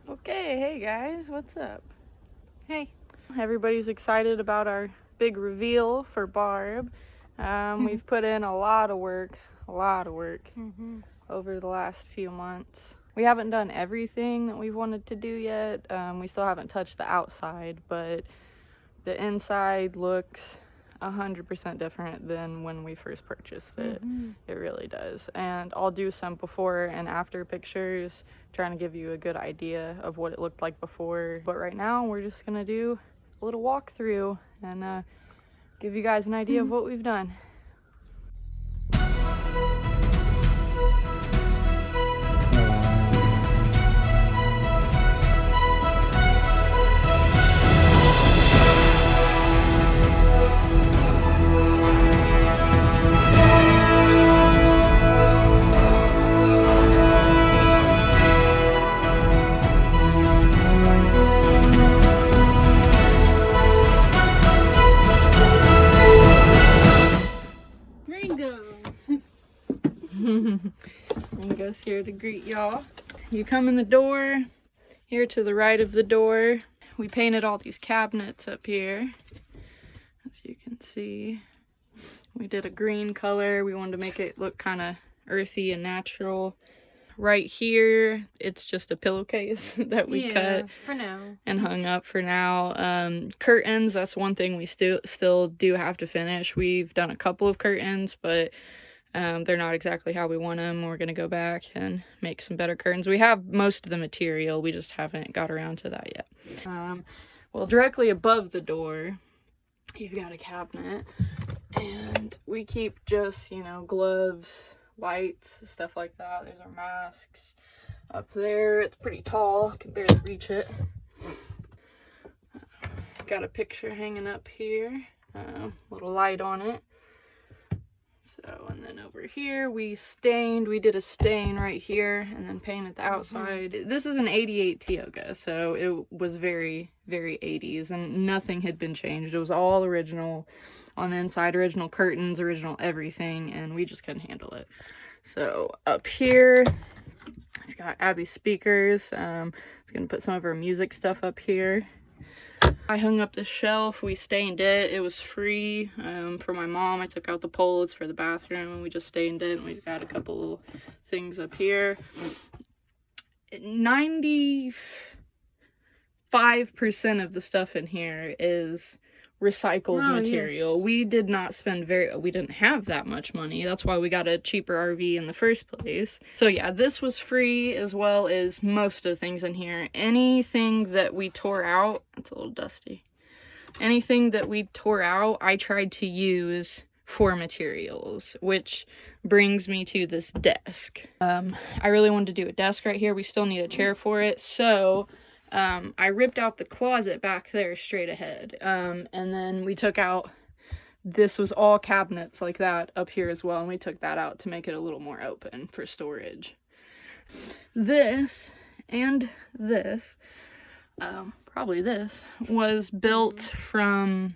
Okay, hey guys, what's up? Hey. Everybody's excited about our big reveal for Barb. We've put in a lot of work over the last few months. We haven't done everything that we've wanted to do yet. We still haven't touched the outside, but the inside looks 100% different than when we first purchased it. It really does. And I'll do some before and after pictures, trying to give you a good idea of what it looked like before. But right now we're just gonna do a little walkthrough and give you guys an idea of what we've done. Ringo's here to greet y'all. You come in the door, here to the right of the door. We painted all these cabinets up here, as you can see. We did a green color. We wanted to make it look kind of earthy and natural. Right here, it's just a pillowcase that we cut for now and hung up for now. Curtains, that's one thing we still do have to finish. We've done a couple of curtains, but they're not exactly how we want them. We're gonna go back and make some better curtains. We have most of the material, we just haven't got around to that yet. Well, directly above the door, you've got a cabinet, and we keep just, you know, gloves, lights, stuff like that. There's our masks. Up there, it's pretty tall, I can barely reach it. Got a picture hanging up here, little light on it. So, and then over here we did a stain right here and then painted the outside. This is an 88 Tioga, so it was very, very 80s and nothing had been changed. It was all original on the inside, original curtains, original everything, and we just couldn't handle it. So up here, I've got Abby's speakers. I was gonna put some of her music stuff up here. I hung up the shelf. We stained it. It was free for my mom. I took out the pole. It's for the bathroom, and we just stained it. And we've got a couple little things up here. 95% of the stuff in here is recycled material. Yes. We did not spend we didn't have that much money. That's why we got a cheaper RV in the first place. So yeah, this was free, as well as most of the things in here. Anything that we tore out, it's a little dusty. Anything that we tore out, I tried to use for materials, which brings me to this desk. I really wanted to do a desk right here. We still need a chair for it, so I ripped out the closet back there straight ahead, and then we took out, this was all cabinets like that up here as well, and we took that out to make it a little more open for storage. This and this, probably this, was built from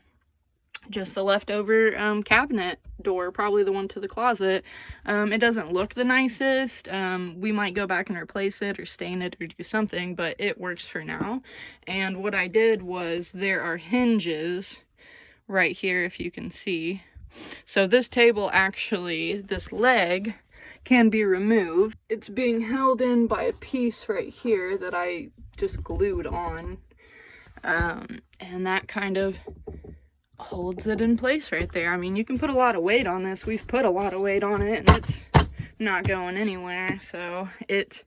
just the leftover cabinet door, probably the one to the closet. It doesn't look the nicest. We might go back and replace it or stain it or do something, but it works for now. And what I did was, there are hinges right here, if you can see. So this table, actually, this leg can be removed. It's being held in by a piece right here that I just glued on, and that kind of holds it in place right there. I mean, you can put a lot of weight on this. We've put a lot of weight on it, and it's not going anywhere. So it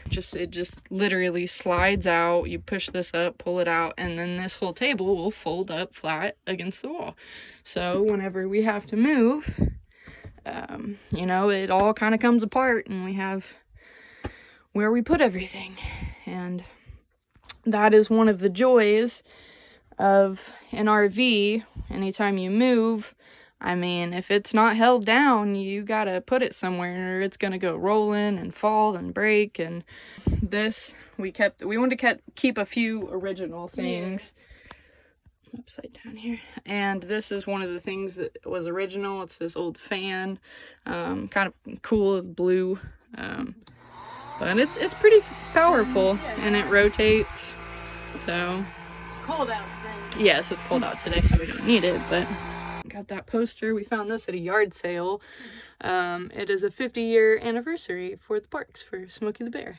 just literally slides out. You push this up, pull it out, and then this whole table will fold up flat against the wall. So whenever we have to move, you know, it all kind of comes apart, and we have where we put everything. And that is one of the joys of an RV. Anytime you move, I mean, if it's not held down, you gotta put it somewhere, or it's gonna go rolling and fall and break. And this, we wanted to keep a few original things. Upside down here. And this is one of the things that was original. It's this old fan, kind of cool blue. But it's pretty powerful, and it rotates. So Cold out today. yes, it's cold out today, so we don't need it. But got that poster. We found this at a yard sale. It is a 50-year anniversary for the parks for Smokey the Bear.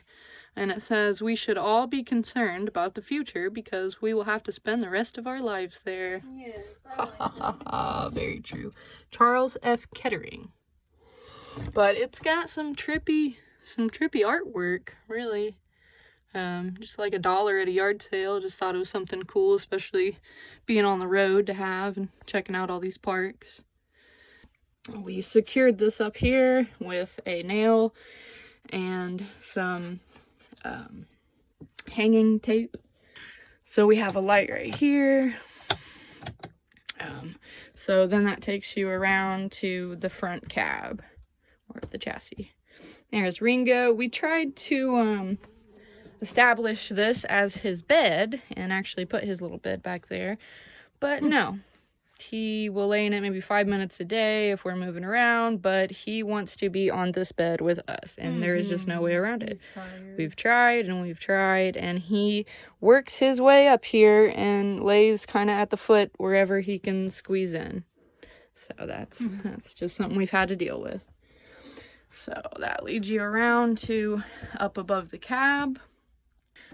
And it says, "We should all be concerned about the future because we will have to spend the rest of our lives there." Yes, I like Very true. Charles F. Kettering. But it's got some trippy artwork, really. Just like $1 at a yard sale. Just thought it was something cool, especially being on the road to have and checking out all these parks. We secured this up here with a nail and some hanging tape. So we have a light right here. So then that takes you around to the front cab or the chassis. There's Ringo. We tried to establish this as his bed and actually put his little bed back there, but no. He will lay in it maybe 5 minutes a day if we're moving around, but he wants to be on this bed with us, and there is just no way around it. We've tried and we've tried, and he works his way up here and lays kind of at the foot wherever he can squeeze in. So that's just something we've had to deal with. So that leads you around to up above the cab.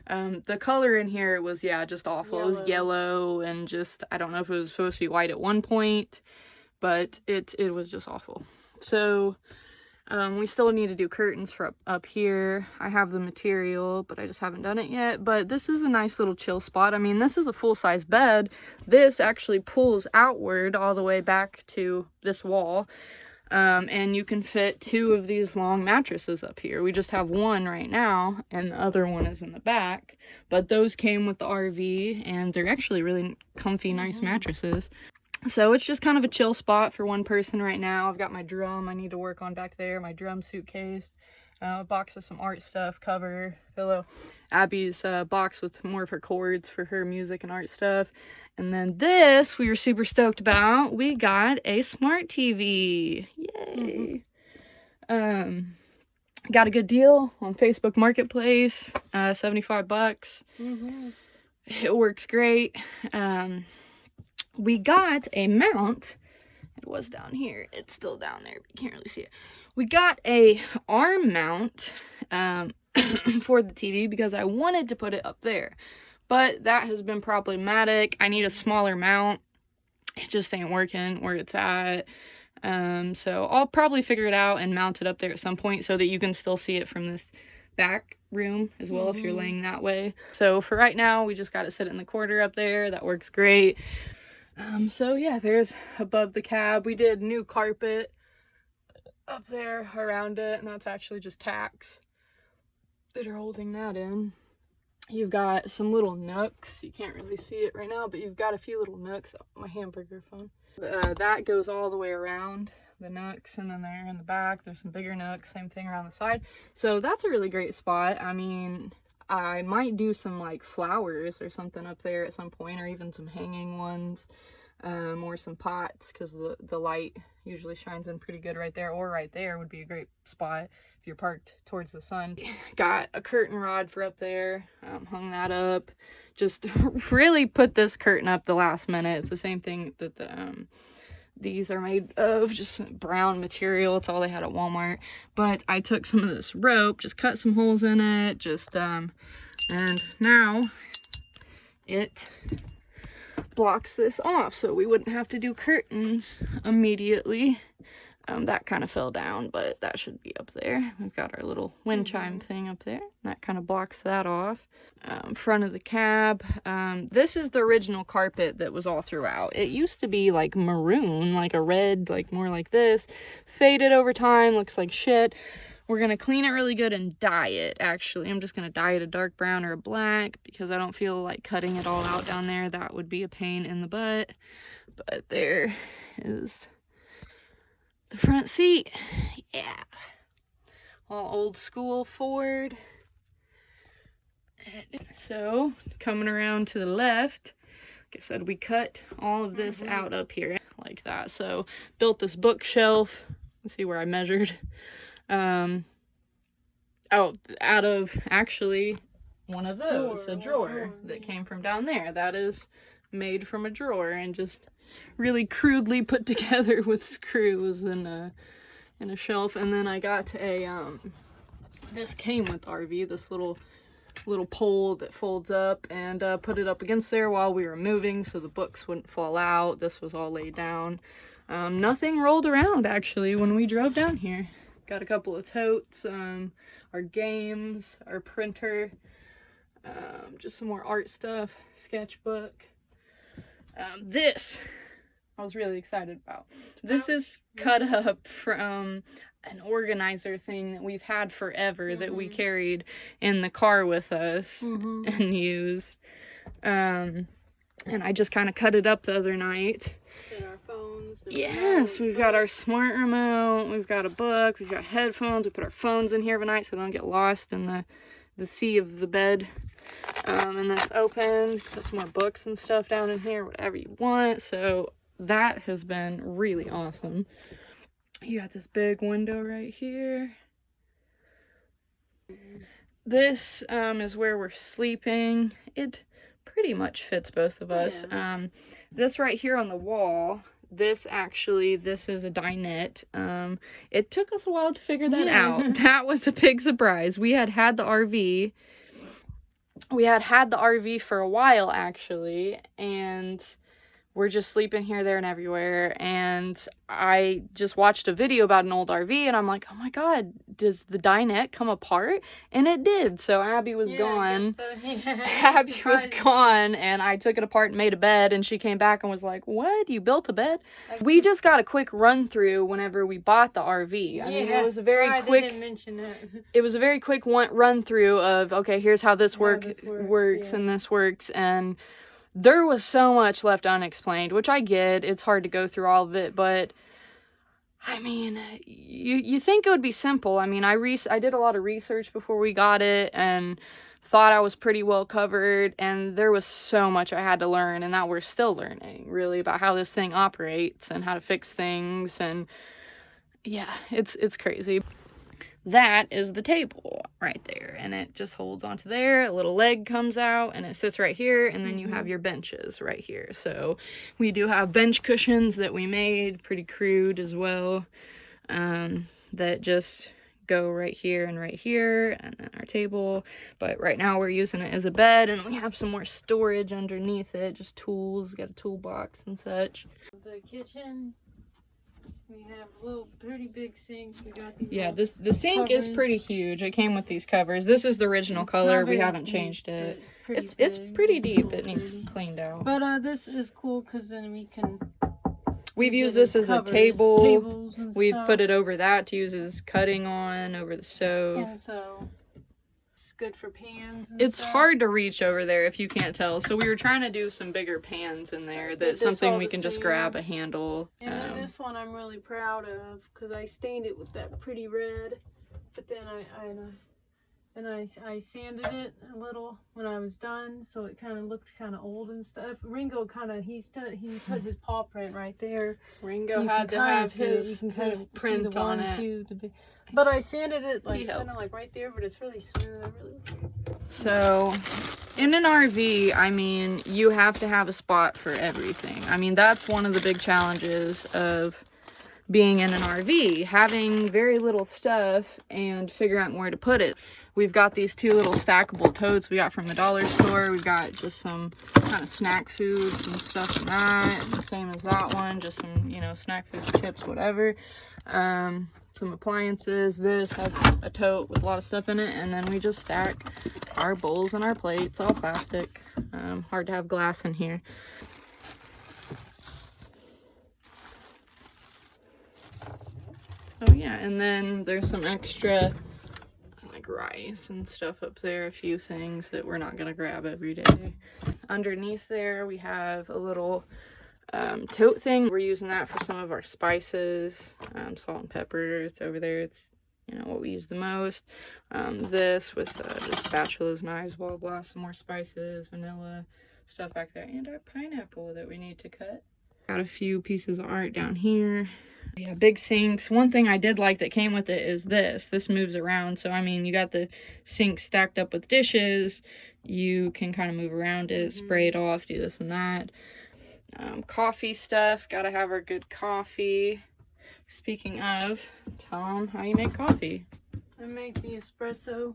The color in here was, just awful. Yellow. It was yellow and just, I don't know if it was supposed to be white at one point, but it was just awful. So, we still need to do curtains for up here. I have the material, but I just haven't done it yet. But this is a nice little chill spot. I mean, this is a full-size bed. This actually pulls outward all the way back to this wall. And you can fit 2 of these long mattresses up here. We just have one right now, and the other one is in the back. But those came with the RV, and they're actually really comfy, nice mattresses. So it's just kind of a chill spot for one person right now. I've got my drum I need to work on back there, my drum suitcase, a box of some art stuff, cover, pillow, Abby's box with more of her cords for her music and art stuff. And then this, we were super stoked about. We got a smart TV. Yay. Got a good deal on Facebook Marketplace, $75. It works great. We got a mount. It was down here. It's still down there, but you can't really see it. We got a arm mount for the TV because I wanted to put it up there. But that has been problematic. I need a smaller mount. It just ain't working where it's at. So I'll probably figure it out and mount it up there at some point so that you can still see it from this back room as well if you're laying that way. So for right now, we just got to sit it in the corner up there. That works great. So yeah, there's above the cab. We did new carpet up there around it, and that's actually just tacks that are holding that in. You've got some little nooks. You can't really see it right now, but you've got a few little nooks. Oh, my hamburger phone. That goes all the way around the nooks, and then there in the back, there's some bigger nooks. Same thing around the side. So that's a really great spot. I mean, I might do some like flowers or something up there at some point, or even some hanging ones, or some pots, because the light usually shines in pretty good right there, or right there would be a great spot if you're parked towards the sun. Got a curtain rod for up there, hung that up. Just really put this curtain up the last minute. It's the same thing that these are made of, just brown material. It's all they had at Walmart. But I took some of this rope, just cut some holes in it, and now it blocks this off so we wouldn't have to do curtains immediately. That kind of fell down, but that should be up there. We've got our little wind chime thing up there. That kind of blocks that off. Front of the cab. This is the original carpet that was all throughout. It used to be like maroon, like a red, like more like this. Faded over time, looks like shit. We're going to clean it really good and dye it, actually. I'm just going to dye it a dark brown or a black because I don't feel like cutting it all out down there. That would be a pain in the butt. But there is the front seat. Yeah. All old school Ford. So, coming around to the left, like I said, we cut all of this out up here like that. So, built this bookshelf. Let's see where I measured. Oh, out of actually one of those, a drawer that came from down there. That is made from a drawer and just really crudely put together with screws and a shelf. And then I got this came with RV, this little pole that folds up, and put it up against there while we were moving so the books wouldn't fall out. This was all laid down. Nothing rolled around actually when we drove down here. Got a couple of totes, our games, our printer, just some more art stuff, sketchbook. This I was really excited about. This is cut up from an organizer thing that we've had forever that we carried in the car with us and used. And I just kind of cut it up the other night. And our phones. Yes, we've got our smart remote, we've got a book, we've got headphones. We put our phones in here every night so they don't get lost in the sea of the bed. And that's open. Put some more books and stuff down in here, whatever you want. So that has been really awesome. You got this big window right here. This is where we're sleeping. It pretty much fits both of us. Yeah. This right here on the wall, this is a dinette. It took us a while to figure that out. That was a big surprise. We had the RV. We had the RV for a while actually, and we're just sleeping here, there, and everywhere. And I just watched a video about an old RV, and I'm like, oh my god, does the dinette come apart? And it did. So Abby was gone. Abby was gone, and I took it apart and made a bed, and she came back and was like, what? You built a bed? We just got a quick run through whenever we bought the RV. I mean, it was a very quick. I didn't mention that. It was a very quick run through of, okay, here's how this works, and this works, and there was so much left unexplained, which I get. It's hard to go through all of it, but I mean, you think it would be simple. I mean, I did a lot of research before we got it and thought I was pretty well covered, and there was so much I had to learn, and that we're still learning, really, about how this thing operates and how to fix things, and yeah, it's crazy. That is the table right there, and it just holds onto there. A little leg comes out and it sits right here, and then you have your benches right here. So we do have bench cushions that we made, pretty crude as well, that just go right here, and then our table. But right now we're using it as a bed, and we have some more storage underneath it, just tools, got a toolbox and such. The kitchen. We have a little pretty big sink. We got these the sink covers. Is pretty huge. It came with these covers. This is the original color. We haven't changed it. It's pretty deep. It needs cleaned out. But this is cool because then we can. We've used this as a table. We've put it over that to use as cutting on over the stove. And so it's good for pans. It's hard to reach over there if you can't tell. So we were trying to do some bigger pans in there. That's something we can just grab a handle. And then this one I'm really proud of because I stained it with that pretty red. But then I sanded it a little when I was done, so it kind of looked kind of old and stuff. Ringo he put his paw print right there. Ringo had to have his print on it. But I sanded it kind of like right there, but it's really smooth. So, in an RV, I mean, you have to have a spot for everything. I mean, that's one of the big challenges of being in an RV, having very little stuff and figuring out where to put it. We've got these two little stackable totes we got from the dollar store. We've got just some kind of snack foods and stuff in that. The same as that one, just some, snack foods, chips, whatever. Some appliances. This has a tote with a lot of stuff in it, and then we just stack our bowls and our plates, all plastic. Hard to have glass in here. Oh yeah, and then there's some extra like rice and stuff up there, a few things that we're not gonna grab every day. Underneath there we have a little tote thing. We're using that for some of our spices, salt and pepper. It's over there. It's what we use the most. This with just spatulas, knives, blah blah, some more spices, vanilla stuff back there, and our pineapple that we need to cut. Got a few pieces of art down here. Yeah, big sinks. One thing I did like that came with it is this moves around. So I mean, you got the sink stacked up with dishes, you can kind of move around it, spray it off, do this and that. Coffee stuff, gotta have our good coffee. Speaking of, tell them how you make coffee. I make the espresso.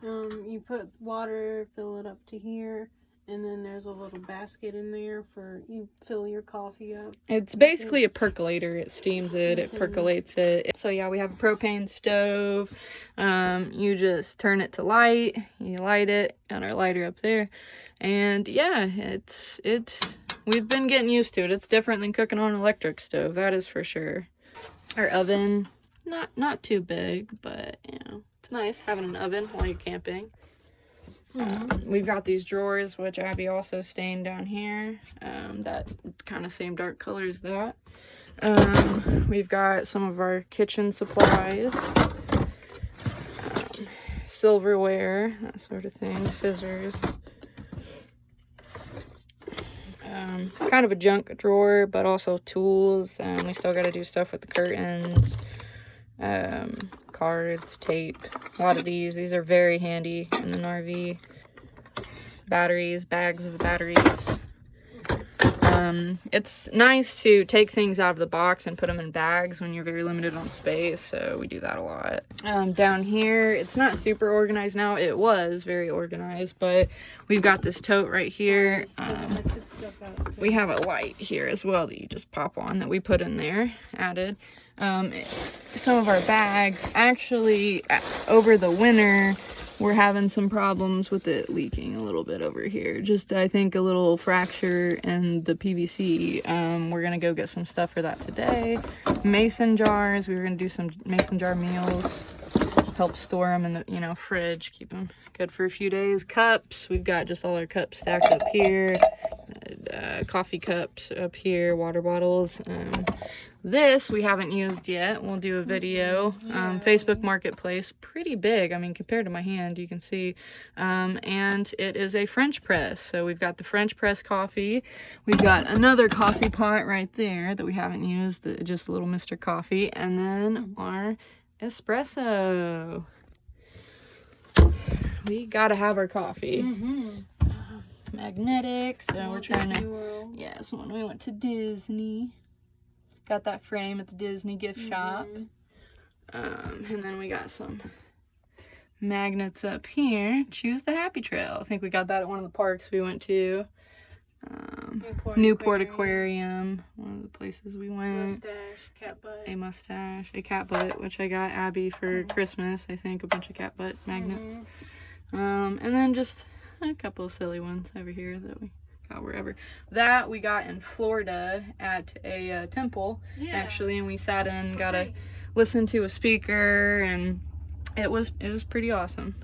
You put water, fill it up to here, and then there's a little basket in there for you fill your coffee up. It's basically a percolator. It steams it, it percolates it. So yeah, we have a propane stove. You just turn it to light, you light it, got our lighter up there, and yeah, we've been getting used to it. It's different than cooking on an electric stove, that is for sure. Our oven, not too big, but you know, it's nice having an oven while you're camping. We've got these drawers, which Abby also stained down here. That kind of same dark color as that. We've got some of our kitchen supplies, silverware, that sort of thing, scissors. Kind of a junk drawer, but also tools. We still got to do stuff with the curtains, cards, tape. A lot of these are very handy in an RV. Batteries, bags of batteries. It's nice to take things out of the box and put them in bags when you're very limited on space, so we do that a lot. Down here, it's not super organized now. It was very organized, but we've got this tote right here. We have a light here as well that you just pop on that we put in there, added. Some of our bags, actually, over the winter, we're having some problems with it leaking a little bit over here. Just, I think, a little fracture in the PVC. We're gonna go get some stuff for that today. Mason jars, we were gonna do some mason jar meals. Help store them in the, you know, fridge, keep them good for a few days. Cups, we've got just all our cups stacked up here. Coffee cups up here, water bottles. This we haven't used yet. We'll do a video. Facebook Marketplace, pretty big. I mean, compared to my hand, you can see. And it is a French press. So we've got the French press coffee. We've got another coffee pot right there that we haven't used, just a little Mr. Coffee. And then our espresso. We gotta have our coffee. Magnetic, so we're trying to, yeah, so when we went to Disney, got that frame at the Disney gift shop. And then we got some magnets up here. Choose the Happy Trail. I think we got that at one of the parks we went to. Newport Aquarium, one of the places we went. Mustache, a cat butt, which I got Abby for Christmas, I think, a bunch of cat butt magnets. And then just a couple of silly ones over here that we got wherever. That we got in Florida at a temple, actually, and we sat in, got to listen to a speaker, and it was pretty awesome.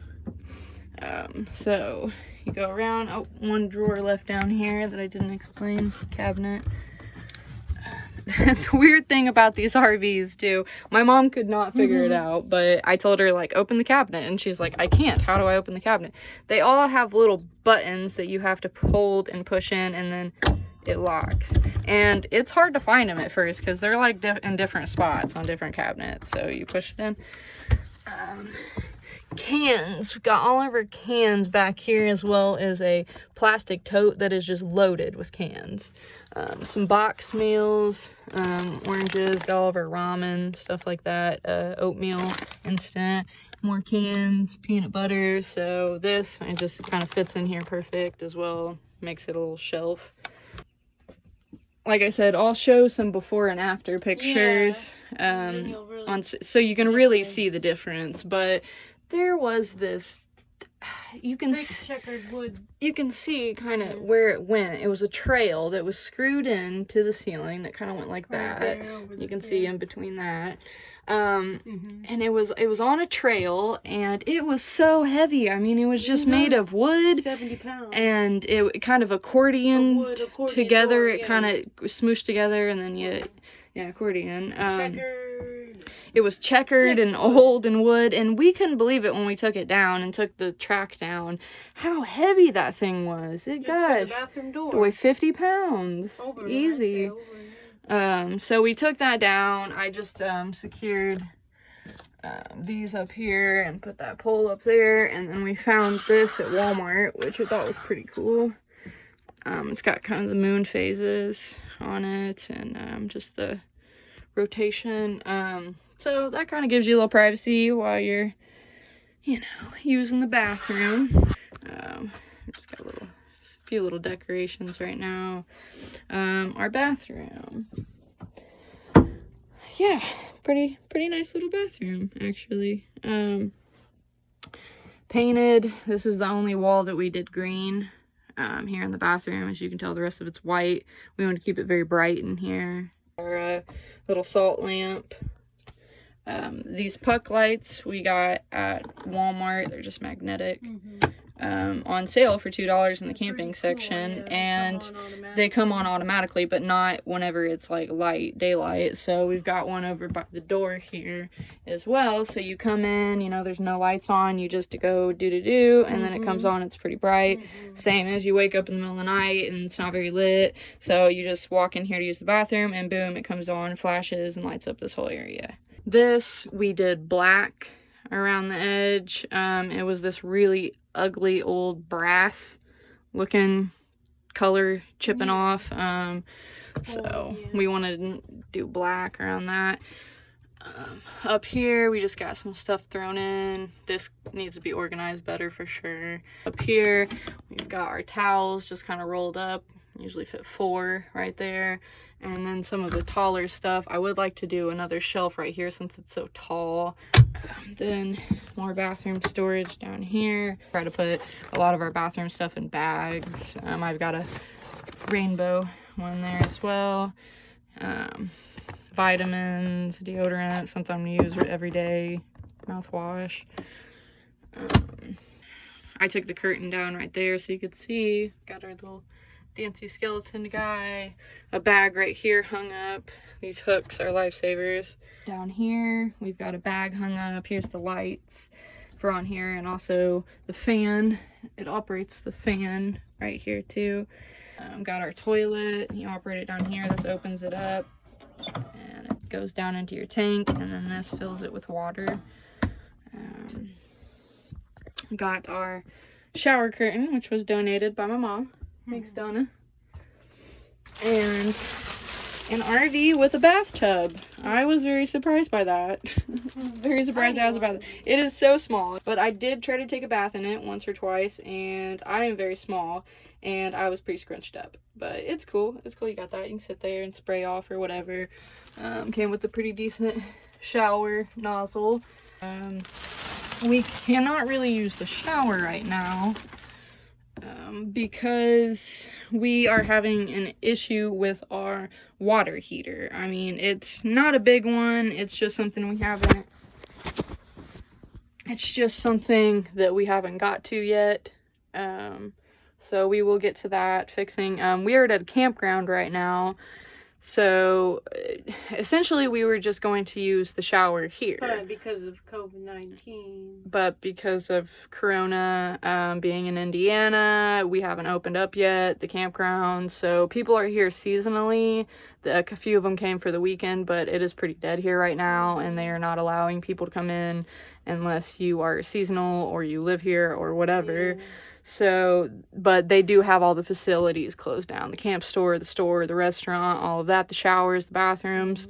So you go around. Oh, one drawer left down here that I didn't explain. Cabinet. The weird thing about these RVs too, my mom could not figure it out, but I told her, like, open the cabinet, and she's like, I can't. How do I open the cabinet? They all have little buttons that you have to hold and push in, and then it locks. And it's hard to find them at first because they're like in different spots on different cabinets. So you push it in. Cans, we've got all of our cans back here, as well as a plastic tote that is just loaded with cans. Some box meals, oranges, got all of our ramen, stuff like that, oatmeal, instant, more cans, peanut butter. So this, it just kind of fits in here perfect as well, makes it a little shelf. Like I said, I'll show some before and after pictures, so you can really see the difference. But there was this, you can checkered wood. You can see kind of where it went. It was a trail that was screwed into the ceiling that kind of went like that. You can see in between that. And it was on a trail, and it was so heavy. I mean, it was just made of wood, 70 pounds, and it kind of accordion together. It kind of smooshed together, and then accordion. It was checkered and old and wood, and we couldn't believe it when we took it down and took the track down, how heavy that thing was. It got, bathroom door. weighed 50 pounds. Easy. So we took that down. I just secured these up here and put that pole up there, and then we found this at Walmart, which I thought was pretty cool. It's got kind of the moon phases on it, and just the rotation. So that kind of gives you a little privacy while you're, you know, using the bathroom. Just got a few little decorations right now. Our bathroom. Yeah, pretty nice little bathroom, actually. Painted. This is the only wall that we did green here in the bathroom. As you can tell, the rest of it's white. We want to keep it very bright in here. Our little salt lamp. These puck lights we got at Walmart. They're just magnetic. On sale for $2 in the camping section, yeah, and they come on automatically, but not whenever it's like daylight. So we've got one over by the door here as well. So you come in, you know, there's no lights on, you just go do, and then it comes on, it's pretty bright. Same as you wake up in the middle of the night and it's not very lit, so you just walk in here to use the bathroom and boom, it comes on, flashes, and lights up this whole area. This we did black around the edge. It was this really ugly old brass looking color chipping off, so we wanted to do black around that. Up here we just got some stuff thrown in. This needs to be organized better for sure. Up here we've got our towels just kind of rolled up, usually fit 4 right there. And then some of the taller stuff. I would like to do another shelf right here since it's so tall. Then more bathroom storage down here. Try to put a lot of our bathroom stuff in bags. I've got a rainbow one there as well. Vitamins, deodorant, something I'm gonna use every day. Mouthwash. I took the curtain down right there so you could see. Got our little fancy skeleton guy. A bag right here hung up. These hooks are lifesavers. Down here we've got a bag hung up. Here's the lights for on here, and also the fan. It operates the fan right here too. Got our toilet. You operate it down here. This opens it up and it goes down into your tank, and then this fills it with water. Got our shower curtain, which was donated by my mom. Thanks, Donna. And an RV with a bathtub. I was very surprised by that. Very surprised I was about it. It is so small, but I did try to take a bath in it once or twice, and I am very small, and I was pretty scrunched up. But it's cool. It's cool you got that. You can sit there and spray off or whatever. Came with a pretty decent shower nozzle. We cannot really use the shower right now. Because we are having an issue with our water heater. I mean, it's not a big one. It's just something we haven't. It's just something that we haven't got to yet. So we will get to that fixing. We are at a campground right now. So essentially we were just going to use the shower here. But because of COVID-19. But because of Corona, being in Indiana, we haven't opened up yet, the campground. So people are here seasonally. A few of them came for the weekend, but it is pretty dead here right now, and they are not allowing people to come in unless you are seasonal or you live here or whatever. Yeah. So, but they do have all the facilities closed down. The camp store, the restaurant, all of that, the showers, the bathrooms.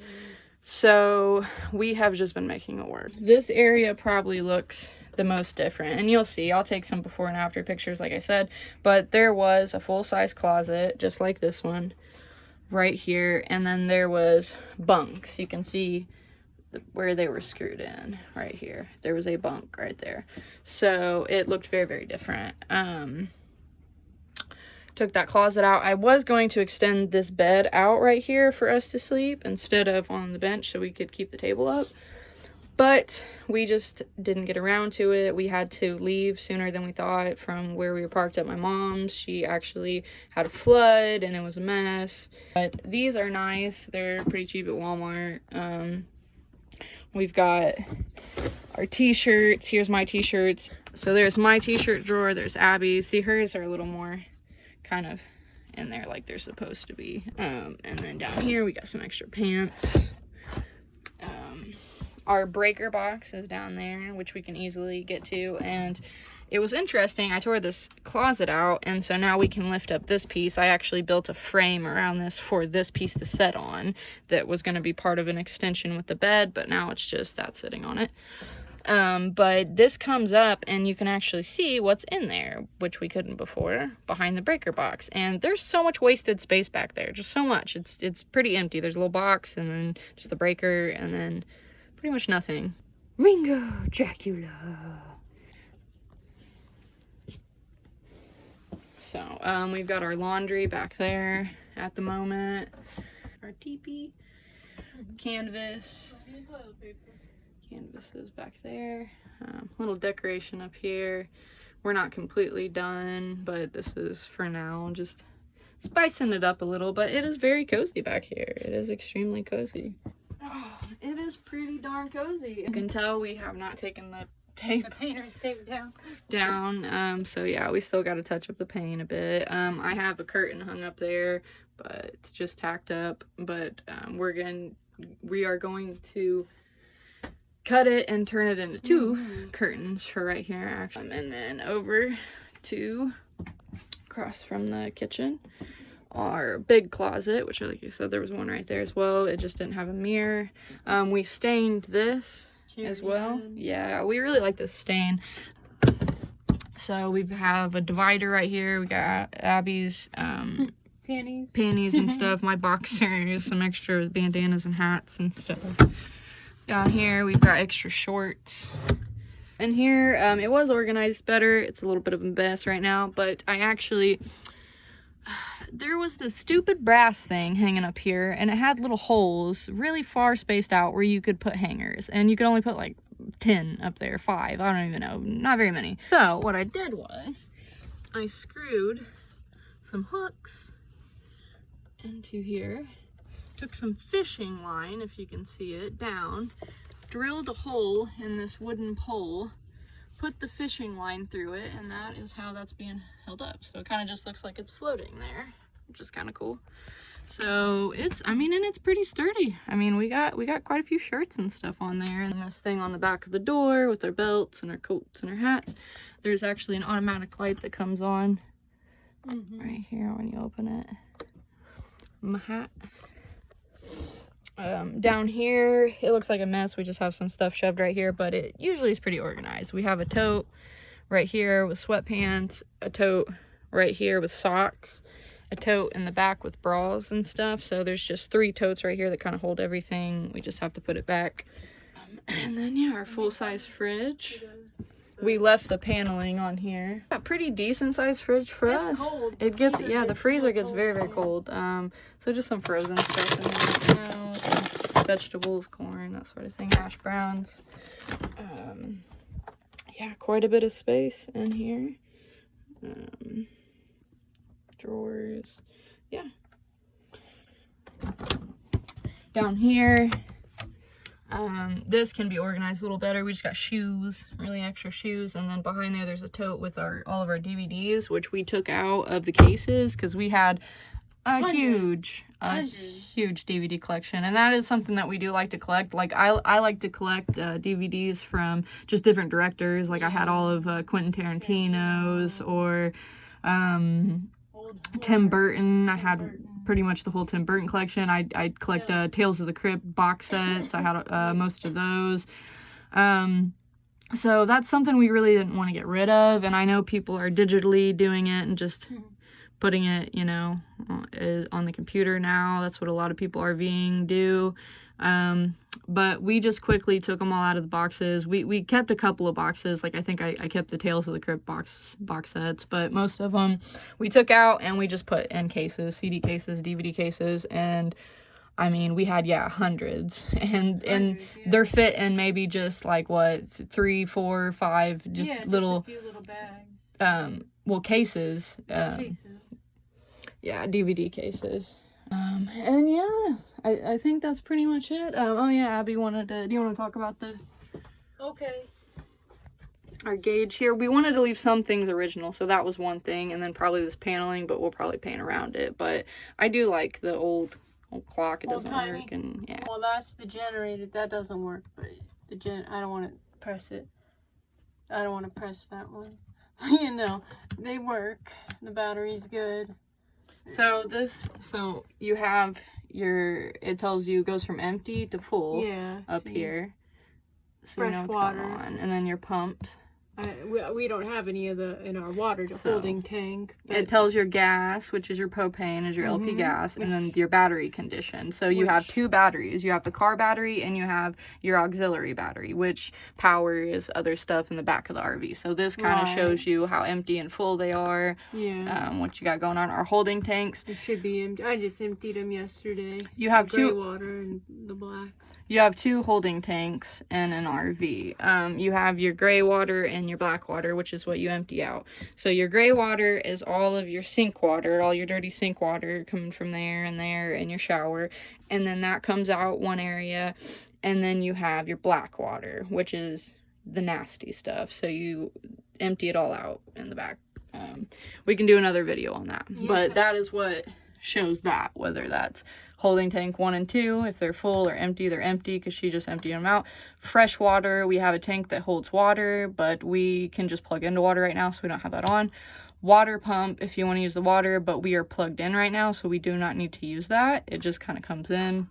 So we have just been making it work. This area probably looks the most different, and you'll see. I'll take some before and after pictures, like I said. But there was a full-size closet, just like this one, right here. And then there was bunks. You can see where they were screwed in right here. There was a bunk right there, so it looked very, very different. Took that closet out. I was going to extend this bed out right here for us to sleep instead of on the bench so we could keep the table up, but we just didn't get around to it. We had to leave sooner than we thought from where we were parked at my mom's. She actually had a flood and it was a mess. But these are nice. They're pretty cheap at Walmart. We've got our t-shirts. Here's my t-shirts. So there's my t-shirt drawer. There's Abby's. See, hers are a little more kind of in there like they're supposed to be. And then down here we got some extra pants. Our breaker box is down there, which we can easily get to, and it was interesting. I tore this closet out, and so now we can lift up this piece. I actually built a frame around this for this piece to set on that was going to be part of an extension with the bed, but now it's just that sitting on it. But this comes up and you can actually see what's in there, which we couldn't before, behind the breaker box. And there's so much wasted space back there, just so much. It's pretty empty. There's a little box and then just the breaker and then pretty much nothing. Ringo Dracula. So, we've got our laundry back there at the moment. Our teepee, canvas. Canvas is back there. Little decoration up here. We're not completely done, but this is for now, just spicing it up a little, but it is very cozy back here. It is extremely cozy. Oh, it is pretty darn cozy. You can tell we have not taken the painter's tape down. So yeah, we still got to touch up the paint a bit. I have a curtain hung up there, but it's just tacked up, but we are going to cut it and turn it into two curtains for right here, actually. And then over to across from the kitchen, our big closet, which like you said, there was one right there as well. It just didn't have a mirror. We stained this as well. Yeah, we really like this stain. So we have a divider right here. We got Abby's panties and stuff, my boxers, some extra bandanas and hats and stuff. Down here we've got extra shorts. And here it was organized better. It's a little bit of a mess right now, but I actually there was this stupid brass thing hanging up here, and it had little holes really far spaced out where you could put hangers, and you could only put like 10 up there, 5, I don't even know, not very many. So what I did was I screwed some hooks into here, took some fishing line, if you can see it, down, drilled a hole in this wooden pole, put the fishing line through it, and that is how that's being held up. So it kind of just looks like it's floating there, which is kind of cool. So it's, I mean, and it's pretty sturdy. I mean, we got quite a few shirts and stuff on there, and this thing on the back of the door with our belts and our coats and our hats. There's actually an automatic light that comes on right here when you open it. My hat. Down here, it looks like a mess. We just have some stuff shoved right here, but it usually is pretty organized. We have a tote right here with sweatpants, a tote right here with socks, a tote in the back with bras and stuff. So there's just 3 totes right here that kind of hold everything. We just have to put it back. And then yeah, our full-size fridge. We left the paneling on here. A pretty decent sized fridge for us. Cold. It gets, yeah, the freezer gets very, very cold. So just some frozen stuff in there, you know, some vegetables, corn, that sort of thing, hash browns. Yeah, quite a bit of space in here. Drawers, yeah. Down here, this can be organized a little better. We just got shoes, really extra shoes, and then behind there there's a tote with all of our DVDs, which we took out of the cases because we had a huge DVD collection, and that is something that we do like to collect. Like I like to collect DVDs from just different directors. Like I had all of Quentin Tarantino's or Tim Burton. I had pretty much the whole Tim Burton collection. I'd collect Tales of the Crypt box sets. I had most of those. So that's something we really didn't want to get rid of, and I know people are digitally doing it and just putting it, you know, on the computer now. That's what a lot of people RVing do. But we just quickly took them all out of the boxes. We kept a couple of boxes. Like I think I kept the Tales of the Crypt box sets, but most of them we took out and we just put in cases, CD cases, DVD cases, and I mean, we had, hundreds, and they're fit in maybe just like what, 3, 4, 5, just little, a few little bags. Well, cases. Yeah, DVD cases. And yeah, I think that's pretty much it. Oh yeah, Abby do you want to talk about the... Okay. our gauge here. We wanted to leave some things original, so that was one thing, and then probably this paneling, but we'll probably paint around it. But I do like the old clock. It doesn't work, and yeah. Well, that's the generator. That doesn't work, but I don't want to press it. I don't want to press that one. You know, they work. The battery's good. So you have it tells you it goes from empty to full. Yeah. Up here. So fresh you know what's water. going on. And then you're pumped. We don't have any of in our water holding tank. It tells your gas, which is your propane, is your LP gas, and then your battery condition. So you have two batteries. You have the car battery and you have your auxiliary battery, which powers other stuff in the back of the RV. So this kind of shows you how empty and full they are. Yeah. What you got going on. Our holding tanks. It should be empty. I just emptied them yesterday. You have the gray water and the black. You have two holding tanks in an RV. You have your gray water and your black water, which is what you empty out. So your gray water is all of your sink water, all your dirty sink water coming from there and your shower. And then that comes out one area. And then you have your black water, which is the nasty stuff. So you empty it all out in the back. We can do another video on that. Yeah. But that is what shows that, whether that's holding tank 1 and 2, if they're full or empty, they're empty because she just emptied them out. Fresh water, we have a tank that holds water, but we can just plug into water right now, so we don't have that on. Water pump, if you want to use the water, but we are plugged in right now, so we do not need to use that. It just kind of comes in.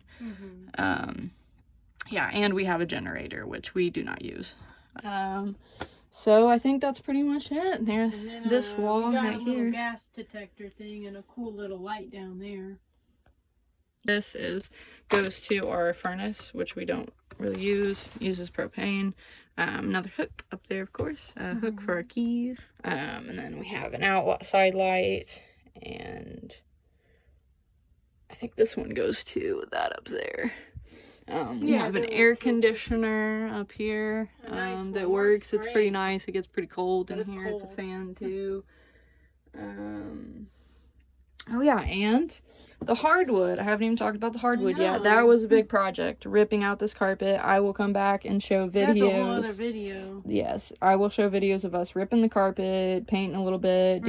Yeah, and we have a generator, which we do not use. So I think that's pretty much it. There's this wall right here. We got a little gas detector thing and a cool little light down there. This goes to our furnace, which we don't really use. Uses propane. Another hook up there, of course. A hook for our keys. And then we have an outside light. And I think this one goes to that up there. We have an air conditioner up here that works. It's pretty nice. It gets pretty cold in here. It's a fan too. Oh yeah, and the hardwood. I haven't even talked about the hardwood yet. That was a big project. Ripping out this carpet. I will come back and show videos. That's a whole other video. Yes, I will show videos of us ripping the carpet, painting a little bit,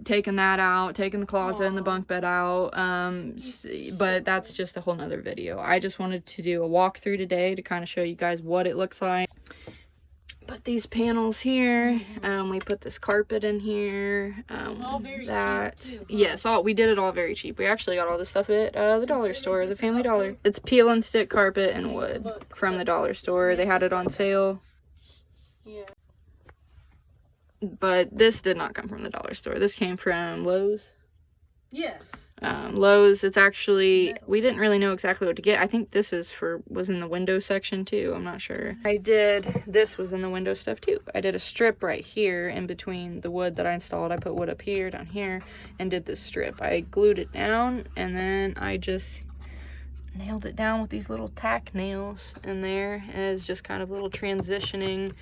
taking that out, taking the closet and the bunk bed out. But that's just a whole nother video. I just wanted to do a walkthrough today to kind of show you guys what it looks like. Put these panels here. We put this carpet in here. All very cheap too. Yes, we did it all very cheap. We actually got all this stuff at the dollar store, the Family Dollar. It's peel and stick carpet and wood from the dollar store. They had it on sale. Yeah. But this did not come from the dollar store. This came from Lowe's. Yes. Lowe's. It's actually, we didn't really know exactly what to get. I think this was in the window section too. I'm not sure. This was in the window stuff too. I did a strip right here in between the wood that I installed. I put wood up here, down here, and did this strip. I glued it down, and then I just nailed it down with these little tack nails in there. And it's just kind of a little transitioning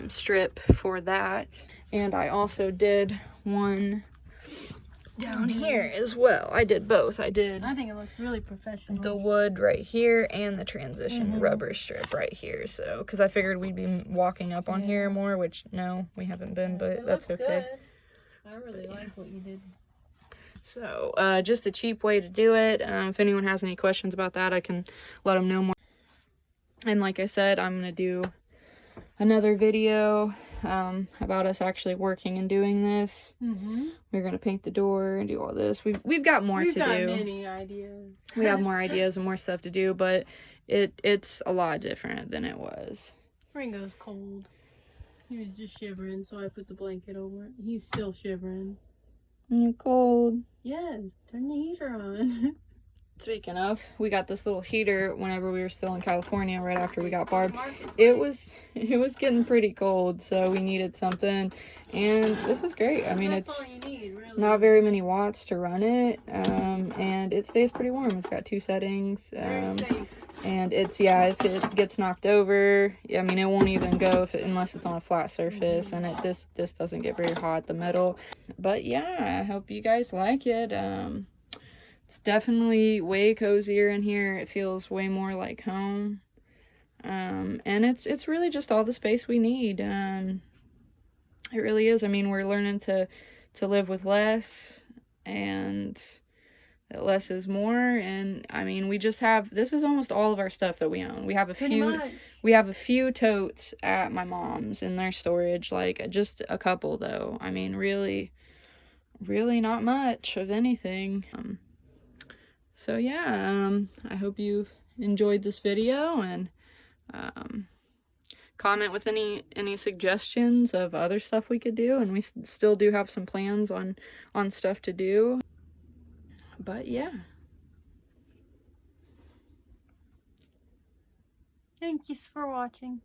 strip for that. And I also did one down here as well. I did both. I think it looks really professional. The wood right here and the transition rubber strip right here. So, because I figured we'd be walking up on here more, which no, we haven't been, but that's okay. Good. I really like what you did. So, just a cheap way to do it. If anyone has any questions about that, I can let them know more. And like I said, I'm going to do another video about us actually working and doing this. We're gonna paint the door and do all this. We've got more to do. We've got many ideas. We have more ideas and more stuff to do, but it's a lot different than it was. Ringo's cold. He was just shivering, so I put the blanket over it. He's still shivering. You're cold. Yes, turn the heater on. Speaking of, we got this little heater whenever we were still in California, right after we got Barb. It was getting pretty cold, so we needed something, and this is great. I mean, it's not very many watts to run it, and it stays pretty warm. It's got 2 settings, and if it gets knocked over, I mean, it won't even go unless it's on a flat surface, and this doesn't get very hot, the metal. But yeah, I hope you guys like it. It's definitely way cozier in here. It feels way more like home. And it's really just all the space we need. It really is. I mean, we're learning to live with less, and that less is more. And I mean, we just have, this is almost all of our stuff that we own. We have a few totes at my mom's in their storage, like just a couple though. I mean, really not much of anything. So yeah, I hope you've enjoyed this video, and comment with any suggestions of other stuff we could do, and we still do have some plans on stuff to do. But yeah, thank you for watching.